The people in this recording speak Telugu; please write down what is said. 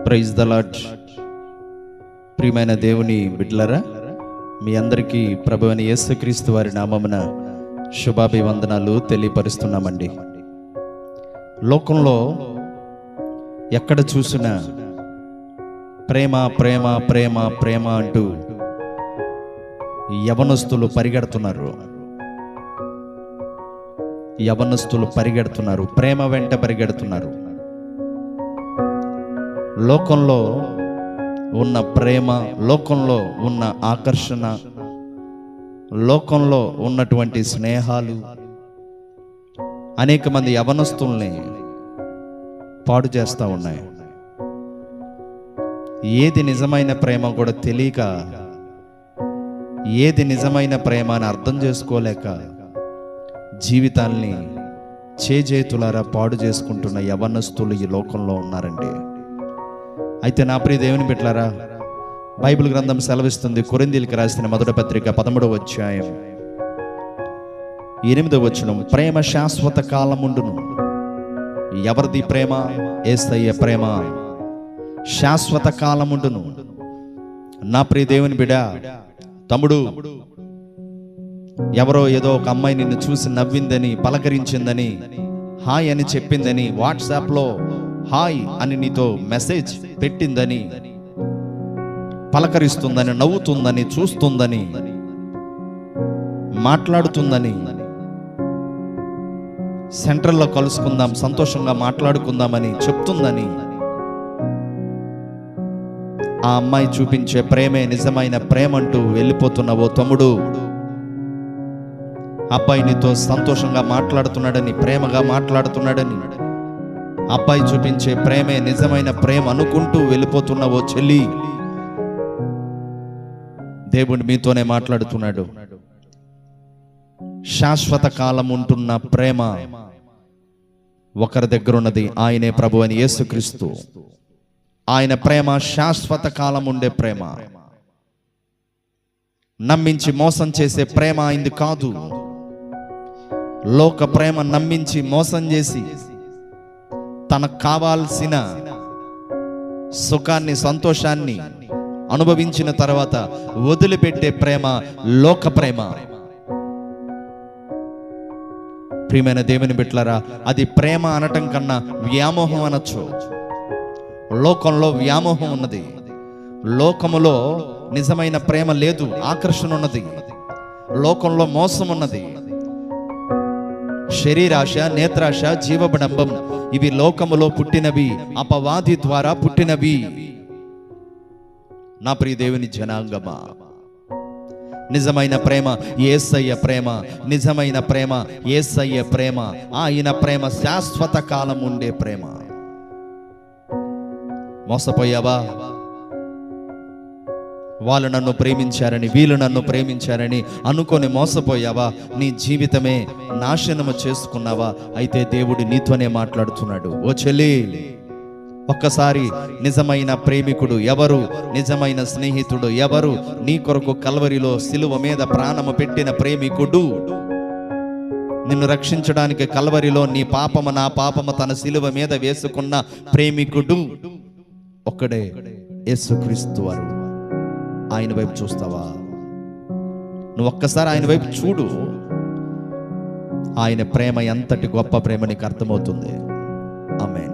Praise the lord. ప్రియమైన దేవుని బిడ్డలారా, మీ అందరికీ ప్రభువైన యేసుక్రీస్తు వారి నామమున శుభాభివందనాలు తెలియపరుస్తున్నామండి. లోకంలో ఎక్కడ చూసినా ప్రేమ ప్రేమ ప్రేమ ప్రేమ అంటూ యవనస్తులు పరిగెడుతున్నారు, ప్రేమ వెంట పరిగెడుతున్నారు. లోకంలో ఉన్న ప్రేమ, లోకంలో ఉన్న ఆకర్షణ, లోకంలో ఉన్నటువంటి స్నేహాలు అనేక మంది యవనస్తుల్ని పాడు చేస్తూ ఉన్నాయి. ఏది నిజమైన ప్రేమ కూడా తెలియక, ఏది నిజమైన ప్రేమ అని అర్థం చేసుకోలేక జీవితాల్ని చేజేతులారా పాడు చేసుకుంటున్న యవనస్తులు ఈ లోకంలో ఉన్నారండి. అయితే నా ప్రియ దేవుని బిడ్డలారా, బైబిల్ గ్రంథం సెలవిస్తుంది, కొరింథీయులకు రాసిన మొదటి పత్రిక 13వ అధ్యాయం 8వ వచనం, ప్రేమ శాశ్వత కాలముండును. ఎవరిది ప్రేమ? యేసయ్య ప్రేమ శాశ్వత కాలముండును. నా ప్రియ దేవుని బిడ్డ, తమ్ముడు, ఎవరో ఏదో ఒక అమ్మాయి నిన్ను చూసి నవ్విందని, పలకరించిందని, హాయ్ అని చెప్పిందని, వాట్సాప్లో హాయ్ అని నీతో మెసేజ్ పెట్టిందని, పలకరిస్తుందని, నవ్వుతుందని, చూస్తుందని, మాట్లాడుతుందని, సెంట్రల్లో కలుసుకుందాం, సంతోషంగా మాట్లాడుకుందామని చెప్తుందని, ఆ అమ్మాయి చూపించే ప్రేమే నిజమైన ప్రేమ అంటూ వెళ్ళిపోతున్నావో తమ్ముడు, అబ్బాయి నీతో సంతోషంగా మాట్లాడుతున్నాడని, ప్రేమగా మాట్లాడుతున్నాడని, అబ్బాయి చూపించే ప్రేమే నిజమైన ప్రేమ అనుకుంటూ వెళ్ళిపోతున్నావో చెల్లి, దేవుడు మీతోనే మాట్లాడుతున్నాడు. శాశ్వత కాలం ఉంటున్న ప్రేమ ఒకరి దగ్గర ఉన్నది, ఆయనే ప్రభు అని యేసుక్రీస్తు. ఆయన ప్రేమ శాశ్వత కాలం ఉండే ప్రేమ. నమ్మించి మోసం చేసే ప్రేమ ఆయనది కాదు. లోక ప్రేమ నమ్మించి మోసం చేసి తనకు కావాల్సిన సుఖాన్ని, సంతోషాన్ని అనుభవించిన తర్వాత వదిలిపెట్టే ప్రేమ లోక ప్రేమ. ప్రియమైన దేవుని బిడ్డలారా, అది ప్రేమ అనటం కన్నా వ్యామోహం అనొచ్చు. లోకంలో వ్యామోహం ఉన్నది. లోకములో నిజమైన ప్రేమ లేదు, ఆకర్షణ ఉన్నది. లోకంలో మోసం ఉన్నది. శరీరాశ, నేత్రాశ, జీవబడంబం, ఇవి లోకములో పుట్టినవి, అపవాది ద్వారా పుట్టినవి. నా ప్రియ దేవుని జనాంగమా, నిజమైన ప్రేమ యేసయ్య ప్రేమ. నిజమైన ప్రేమ యేసయ్య ప్రేమ. ఆయన ప్రేమ శాశ్వత కాలం ఉండే ప్రేమ. మోసపోయావా? వాళ్ళు నన్ను ప్రేమించారని, వీళ్ళు నన్ను ప్రేమించారని అనుకొని మోసపోయావా? నీ జీవితమే నాశనము చేసుకున్నావా? అయితే దేవుడు నీతోనే మాట్లాడుతున్నాడు. ఓ చెల్లి, ఒక్కసారి నిజమైన ప్రేమికుడు ఎవరు, నిజమైన స్నేహితుడు ఎవరు, నీ కొరకు కల్వరిలో సిలువ మీద ప్రాణము పెట్టిన ప్రేమికుడు, నిన్ను రక్షించడానికి కల్వరిలో నీ పాపము నా పాపము తన సిలువ మీద వేసుకున్న ప్రేమికుడు ఒక్కడే, యేసుక్రీస్తు వారు. ఆయన వైపు చూస్తావా? నువ్వు ఒక్కసారి ఆయన వైపు చూడు. ఆయన ప్రేమ ఎంతటి గొప్ప ప్రేమ నీకు అర్థమవుతుంది. ఆమేన్.